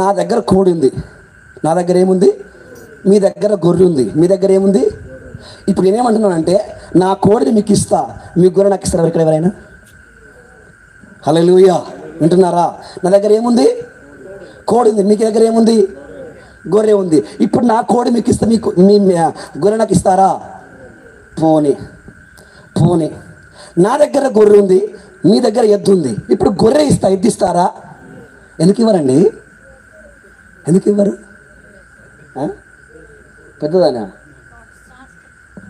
నా దగ్గర కోడి ఉంది, నా దగ్గర ఏముంది? మీ దగ్గర గొర్రె ఉంది, మీ దగ్గర ఏముంది? ఇప్పుడు నేనేమంటున్నానంటే నా కోడిని మీకు ఇస్తా, మీ గొర్రె నాకు ఇస్తారు ఇక్కడ ఎవరైనా? హల్లెలూయా. వింటున్నారా? నా దగ్గర ఏముంది? కోడి ఉంది, మీకు దగ్గర ఏముంది? గొర్రె ఉంది. ఇప్పుడు నా కోడి మీకు ఇస్తా, మీకు మీ గొర్రె నాకు ఇస్తారా? పోనీ. నా దగ్గర గొర్రె ఉంది, మీ దగ్గర ఎద్దు ఉంది. ఇప్పుడు గొర్రె ఇస్తా, ఎద్దు ఇస్తారా? ఎందుకు ఇవ్వరండి? ఎందుకు ఇవ్వరు? పెద్దదానా?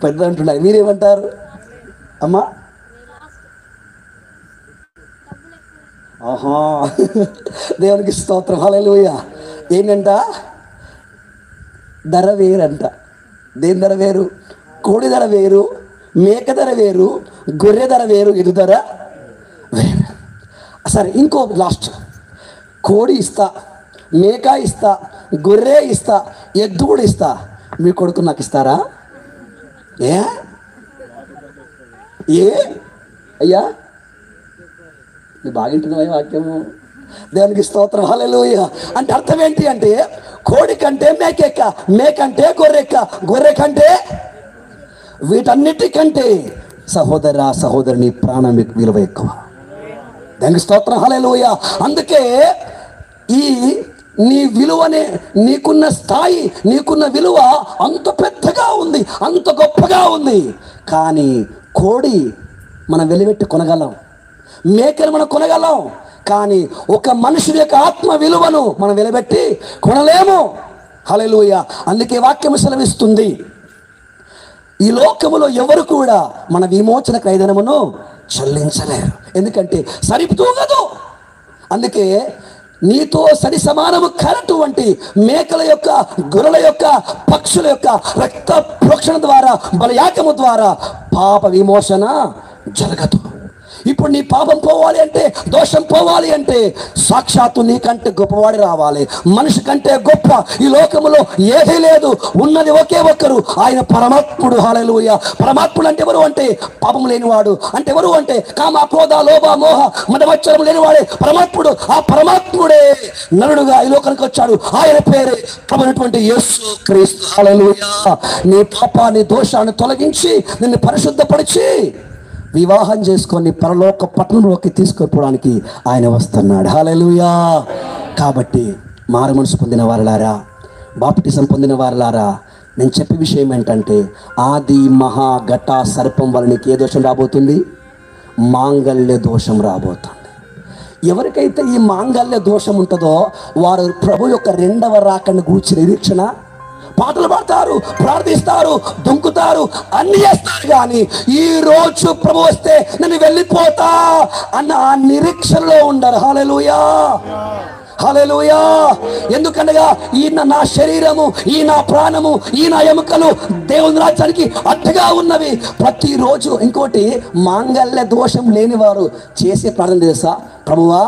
పెద్ద అంటున్నారు. మీరేమంటారు అమ్మా? ఆహా, దేవునికి స్తోత్రం. హల్లెలూయా. ఏంటంట? ధర వేరంట. దేని ధర వేరు? కోడి ధర వేరు, మేక ధర వేరు, గొర్రె ధర వేరు, ఎద్దు ధర వేరు. సరే, ఇంకో లాస్ట్. కోడి ఇస్తా, మేక ఇస్తా, గొర్రె ఇస్తా, ఎద్దు కూడా ఇస్తా. మీ కొడుకు నాకు ఇస్తారా? ఏ అయ్యా, నువ్వు బాగింటున్నావా వాక్యము? దేవునికి స్తోత్రం. హల్లెలూయా. అంటే అర్థం ఏంటి అంటే కోడి కంటే మేకెక్క, మేకంటే గొర్రెక్క, గొర్రె కంటే వీటన్నిటికంటే సహోదర సహోదరుని ప్రాణం విలువ ఎక్కువ. దానికి స్తోత్రం. హల్లెలూయా. అందుకే ఈ నీ విలువనే, నీకున్న స్థాయి, నీకున్న విలువ అంత పెద్దగా ఉంది, అంత గొప్పగా ఉంది. కానీ కోడి మనం వెలిపెట్టి కొనగలం, మేకను మనం కొనగలం, కానీ ఒక మనుషుని యొక్క ఆత్మ విలువను మనం వెలిపెట్టి కొనలేము. హల్లెలూయా. అందుకే వాక్యం సెలవిస్తుంది, ఈ లోకములో ఎవరు కూడా మన విమోచన క్రయధనమును చెల్లించలేరు. ఎందుకంటే సరితూగదు. అందుకే నీతో సరి సమానము కానటువంటి మేకల యొక్క, గొర్రెల యొక్క, పక్షుల యొక్క రక్త ప్రోక్షణ ద్వారా, బలయాగము ద్వారా పాప విమోచన జరగదు. ఇప్పుడు నీ పాపం పోవాలి అంటే, దోషం పోవాలి అంటే సాక్షాత్తు నీకంటే గొప్పవాడి రావాలి. మనిషి కంటే గొప్ప ఈ లోకములో ఏదీ లేదు. ఉన్నది ఒకే ఒక్కరు, ఆయన పరమాత్ముడు. హల్లెలూయా. పరమాత్ముడు అంటే ఎవరు అంటే పాపం లేనివాడు. అంటే ఎవరు అంటే కామ, క్రోధ, లోభ, మోహ, మదమచ్చరం లేనివాడే పరమాత్ముడు. ఆ పరమాత్ముడే నరుడుగా ఈ లోకానికి వచ్చాడు. ఆయన పేరే ప్రభువైనటువంటి యేసు క్రీస్తు. హల్లెలూయా. నీ పాపాన్ని, దోషాన్ని తొలగించి నిన్ను పరిశుద్ధపరిచి వివాహం చేసుకొని పరలోక పట్టణంలోకి తీసుకుపోవడానికి ఆయన వస్తున్నాడు. హల్లెలూయా. కాబట్టి మారు మనసు పొందిన వారలారా, బాప్టిజం పొందిన వారలారా, నేను చెప్పే విషయం ఏంటంటే ఆది మహా ఘట సర్పం వల్ల నీకు ఏ దోషం రాబోతుంది? మాంగళ్య దోషం రాబోతుంది. ఎవరికైతే ఈ మాంగళ్య దోషం ఉంటుందో వారు ప్రభు యొక్క 2వ రాకడను గూర్చి నిరీక్షణ పాటలు పాడతారు, ప్రార్థిస్తారు, దుంకుతారు, అన్ని చేస్తారు. కానీ ఈ రోజు ప్రభు వస్తే నేను వెళ్ళిపోతా అన్న ఆ నిరీక్షణలో ఉండరు. హల్లెలూయా, హల్లెలూయా. ఎందుకనగా ఈయన నా శరీరము, ఈ నా ప్రాణము, ఈ నా ఎముకలు దేవుని రాజ్యానికి అడ్డుగా ఉన్నవి. ప్రతిరోజు ఇంకోటి, మాంగళ్య దోషం లేనివారు చేసే ప్రార్థన తెలుసా? ప్రభువా,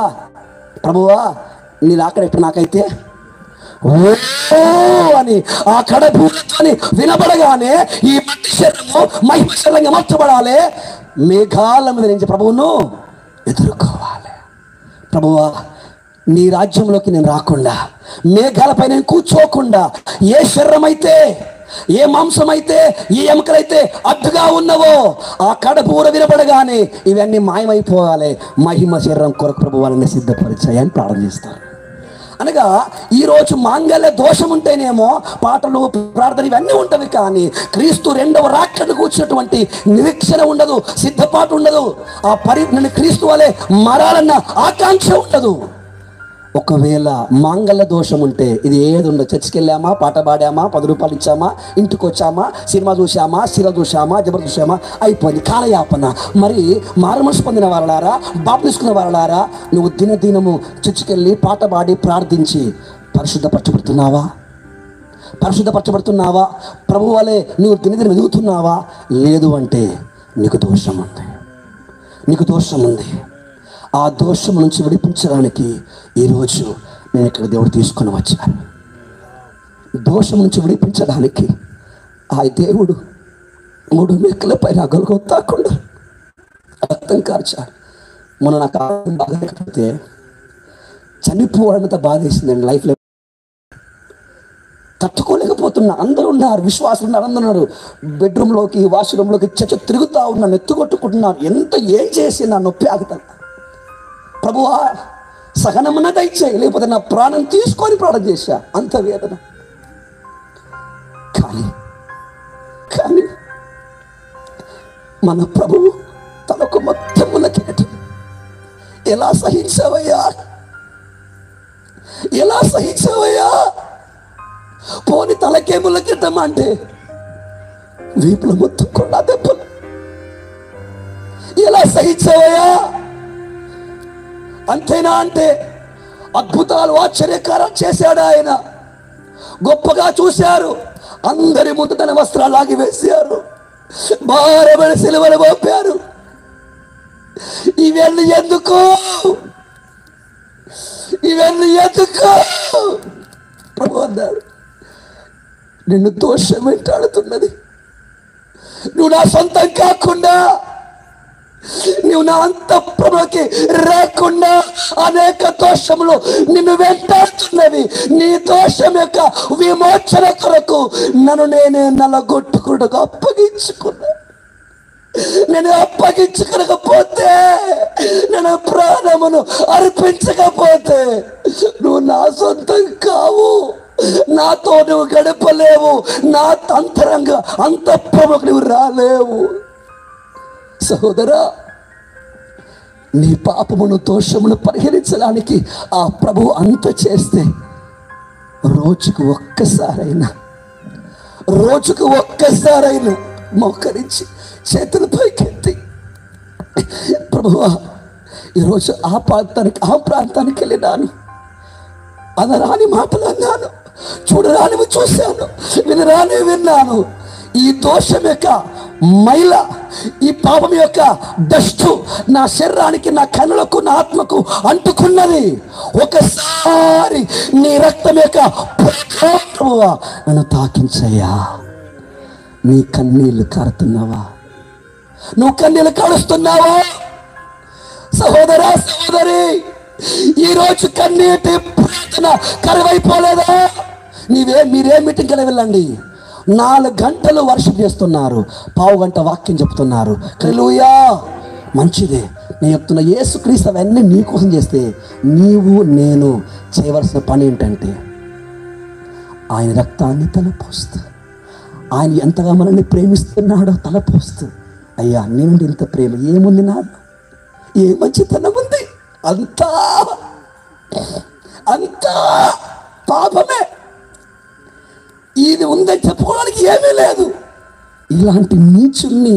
ప్రభువా నీ రాకడ ఎప్పుడు నాకైతే ఓ అని ఆ కడభూతని వినబడగానే ఈ మట్టి శరీరము మహిమ శరీరంగా మార్చబడాలి. మేఘాల మీద నుంచి ప్రభువును ఎదుర్కోవాలి. ప్రభువా నీ రాజ్యంలోకి నేను రాకుండా, మేఘాలపై నేను కూర్చోకుండా, ఏ శరీరం అయితే, ఏ మాంసం అయితే, ఏ ఎముకలైతే అడ్డుగా ఉన్నవో ఆ కడపూర వినపడగానే ఇవన్నీ మాయమైపోవాలి. మహిమ శరీరం కొరకు ప్రభు వాళ్ళని సిద్ధపరిచాయని ప్రార్థన చేస్తారు. అనగా ఈరోజు మాంగళ్య దోషం ఉంటేనేమో పాటలు, ప్రార్థన ఇవన్నీ ఉంటవి. కానీ క్రీస్తు రెండవ రాకడకు కూర్చున్నటువంటి నిరీక్షణ ఉండదు, సిద్ధపాటు ఉండదు. నేను క్రీస్తు వలె మారాలన్న ఆకాంక్ష ఉండదు. ఒకవేళ మాంగళ్య దోషం ఉంటే ఇది ఏది ఉండదు. చర్చికి వెళ్ళామా, పాట పాడామా, 10 రూపాయలు ఇచ్చామా, ఇంటికి వచ్చామా, సినిమా చూసామా, సీరియల్ చూసామా, జబర్ చూసామా, అయిపోయింది కాలయాపన. మరి మారుమనసు పొందిన వారలారా, బాప్తిస్మం తీసుకున్న వారలారా, నువ్వు దినదినము చర్చికి వెళ్ళి పాట పాడి ప్రార్థించి పరిశుద్ధపరచబడుతున్నావా? పరిశుద్ధపరచబడుతున్నావా? ప్రభు వలె నువ్వు దినదినం ఎదుగుతున్నావా? లేదు అంటే నీకు దోషం ఉంది, నీకు దోషం ఉంది. ఆ దోషం నుంచి విడిపించడానికి ఈరోజు నేను ఇక్కడ దేవుడు తీసుకొని వచ్చాను. దోషం నుంచి విడిపించడానికి ఆ దేవుడు 3 మేకల పైన గొల్గొతాకుండా రక్తం కార్చాడు. మొన్న నాకు ఆరోగ్యం బాగా లేకపోతే చనిపోవడంత బాధ వేసిందండి. లైఫ్లో తట్టుకోలేకపోతున్నా. అందరూ ఉన్నారు, విశ్వాసులు ఉన్నారు, అందరూ ఉన్నారు. బెడ్రూమ్లోకి, వాష్రూమ్లోకి చచ్చ తిరుగుతూ ఉన్నాను, ఎత్తుకొట్టుకుంటున్నాను. ఎంత ఏం చేసి నా నొప్పి ఆగుతాను. ప్రభువా సహనమన్న దయచేయి, లేకపోతే నా ప్రాణం తీసుకొని ప్రార్థన చేశా. అంత వేదన. కానీ మన ప్రభువు తనకు మొత్తం ములకినట్టు ఎలా సహించావయ్యా, ఎలా సహించావయ్యా? పోని తలకే ములకిద్దామా అంటే వీపులు మొత్తం కొన్నా దెబ్బలు. ఎలా సహించావయ్యా? అంతేనా అంటే అద్భుతాలు, ఆశ్చర్యకారం చేశాడు ఆయన. గొప్పగా చూశారు. అందరి ముందు తన వస్త్రాలు లాగి వేశారు, భారమైన సిలువను మోపారు. ఇవన్నీ ఎందుకు? ఇవన్నీ ఎందుకు? ప్రభు అన్నాడు, నిన్ను దోషం వెంటాడుతున్నది. నువ్వు నా సొంతం కాకుండా, నువ్వు నా అంతఃపురంలోకి రాకుండా అనేక దోషములు నిన్ను వెంటాడుతున్నవి. నీ దోషం యొక్క విమోచన కొరకు నన్ను నేనే నలగొట్టుకుంటూ అప్పగించుకున్నా. నేను అప్పగించుకోకపోతే, నేను ప్రాణమును అర్పించకపోతే నువ్వు నా సొంతం కావు, నాతో నువ్వు గడపలేవు, నా అంతఃపురంలోకి నువ్వు రాలేవు. సహోదరా, నీ పాపమును, దోషమును పరిహరించడానికి ఆ ప్రభువు అంత చేస్తే రోజుకు ఒక్కసారైనా మోకరించి చేతులు పైకెత్తి, ప్రభువా ఈరోజు ఆ ప్రాంతానికి వెళ్ళినాను, అనరాని మాటలు అన్నాను, చూడరానివి చూశాను, వినరానివి విన్నాను. ఈ దోషం యొక్క మైల, ఈ పాపం యొక్క డస్టు నా శరీరానికి, నా కన్నులకు, నా ఆత్మకు అంటుకున్నది. ఒకసారి నీ రక్తం యొక్క ప్రభువా నన్ను తాకించయ్యా. నీ కన్నీళ్లు కారుతున్నావా? నువ్వు కన్నీళ్లు కారుస్తున్నావా? సహోదరా, సహోదరి, ఈరోజు కన్నీటి ప్రార్థన కరువైపోలేదా? మీరే మీటింగ్కి వెళ్ళండి. 4 గంటలు వర్షం చేస్తున్నారు, 1/2 గంట వాక్యం చెప్తున్నారు. హల్లెలూయా, మంచిదే. నేను చెప్తున్నా, యేసుక్రీస్తు అవన్నీ నీ కోసం చేస్తే నీవు నేను చేయవలసిన పని ఏంటంటే ఆయన రక్తాన్ని తలపోస్తూ, ఆయన ఎంతగా మనల్ని ప్రేమిస్తున్నాడో తలపోస్తూ, అయ్యా నీ నుండి ఇంత ప్రేమ ఏముంది, నాలో ఏ మంచితనం ఉంది, అంతా పాపమే. ఇది ఉందని చెప్పుకోవడానికి ఏమీ లేదు. ఇలాంటి నీచుల్ని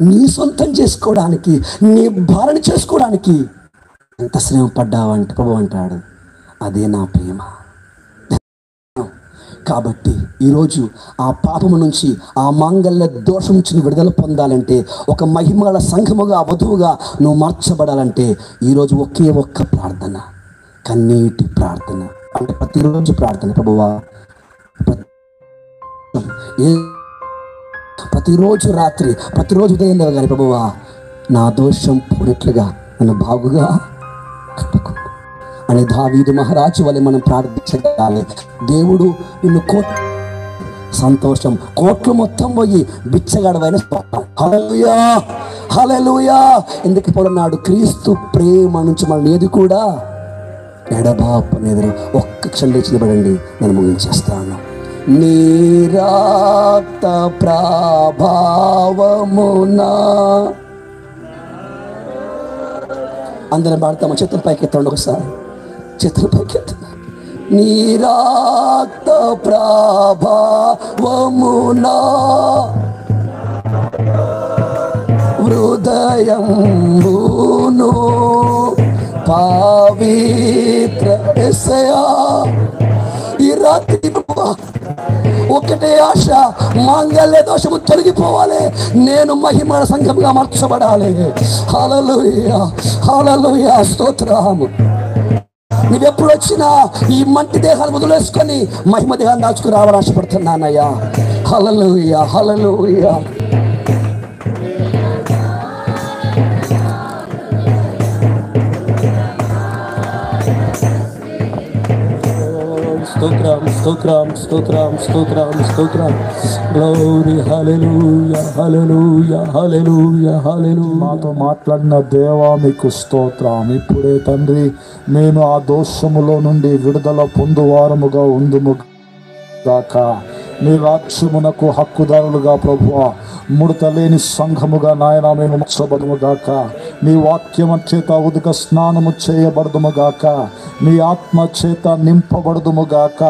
నీ సొంతం చేసుకోవడానికి, నీ భారణ చేసుకోవడానికి ఎంత శ్రమ పడ్డావంటే ప్రభు అంటాడు, అదే నా ప్రేమ. కాబట్టి ఈరోజు ఆ పాపము నుంచి, ఆ మాంగళ్య దోషం నుంచి నువ్వు విడుదల పొందాలంటే, ఒక మహిమల సంఘముగా, వధువుగా నువ్వు మార్చబడాలంటే ఈరోజు ఒకే ఒక్క ప్రార్థన, కన్నీటి ప్రార్థన. అంటే ప్రతిరోజు ప్రార్థన, ప్రభువా ప్రతిరోజు రాత్రి, ప్రతిరోజు ఉదయం కానీ, ప్రభువా నా దోషం పూరిట్లుగా నన్ను బాగుగా కట్టుకో అని దావీదు మహారాజు వలె మనం ప్రార్థించగలాలి. దేవుడు నిన్ను సంతోషం, కోట్లు మొత్తం పోయి బిచ్చగాడవైన హల్లెలూయా హల్లెలూయా. ఎందుకు పడున్నాడు? క్రీస్తు ప్రేమ నుంచి మనం ఏది కూడా ఎడబాపనేది. ఒక్క క్షణం లేచి నిలబడండి, నేను ముగించేస్తాను. నీ రక్త ప్రభావమునా, అందరం పాడతాము. చేతుల పైకి ఎత్తండి ఒకసారి, చేతుల పైకి ఎత్తండి. నీ రక్త ప్రభావమునా హృదయమును పవిత్ర యేసయ్యా. ఈ రాత్రి ఒకటే ఆశ, మాంగళ్య దోషము తొలగిపోవాలి, నేను మహిమల సంఘంగా మార్చబడాలి. హల్లెలూయా హల్లెలూయా, స్తోత్రము. నువ్వెప్పుడు వచ్చినా ఈ మంటి దేహాలు వదిలేసుకొని మహిమ దేహాన్ని దాచుకుని రావాలని ఆశపడుతున్నానయ్యా. హల్లెలూయా హల్లెలూయా. స్తోత్రం స్తోత్రం స్తోత్రం స్తోత్రం స్తోత్రం. గ్లోరీ హల్లెలూయా హల్లెలూయా హల్లెలూయా హల్లెలూయా. మాతో మాట్లాడిన దేవా మీకు స్తోత్రం. ఇప్పుడే తండ్రి, మేము ఆ దోషములో నుండి విడుదల పొందువారముగా ఉందుము గాక. నీ రాజ్యమునకు హక్కుదారులుగా ప్రభువా, ముడత లేని సంఘముగా నాయన మేము మార్చబడుము గాక. నీ వాక్యము చేత ఉదక స్నానము చేయబడదుము గాక. నీ ఆత్మ చేత నింపబడదుము గాక.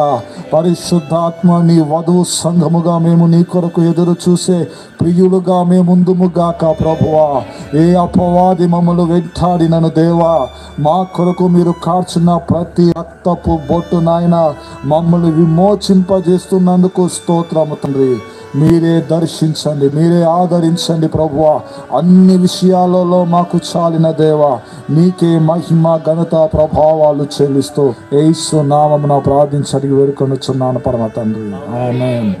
పరిశుద్ధాత్మ నీ వధువు సంఘముగా మేము నీ కొరకు ఎదురు చూసే ప్రియులుగా మేము ముందుము గాక. ప్రభువా, ఏ అపవాది మమ్మల్ని వెంటాడినను దేవా, మా కొరకు మీరు కార్చిన ప్రతి రక్తపు బొట్టు నాయన మమ్మల్ని విమోచింపజేస్తున్నందుకు స్తోత్రము తండ్రి. మీరే దర్శించండి, మీరే ఆదరించండి ప్రభువా. అన్ని విషయాలలో మాకు చాలిన దేవా, నీకే మహిమ ఘనత ప్రభావాలు చెల్లిస్తూ యేసు నామమున ప్రార్థించి అడిగి వేడుకొనుచున్నాను పరమ తండ్రి. ఆమేన్.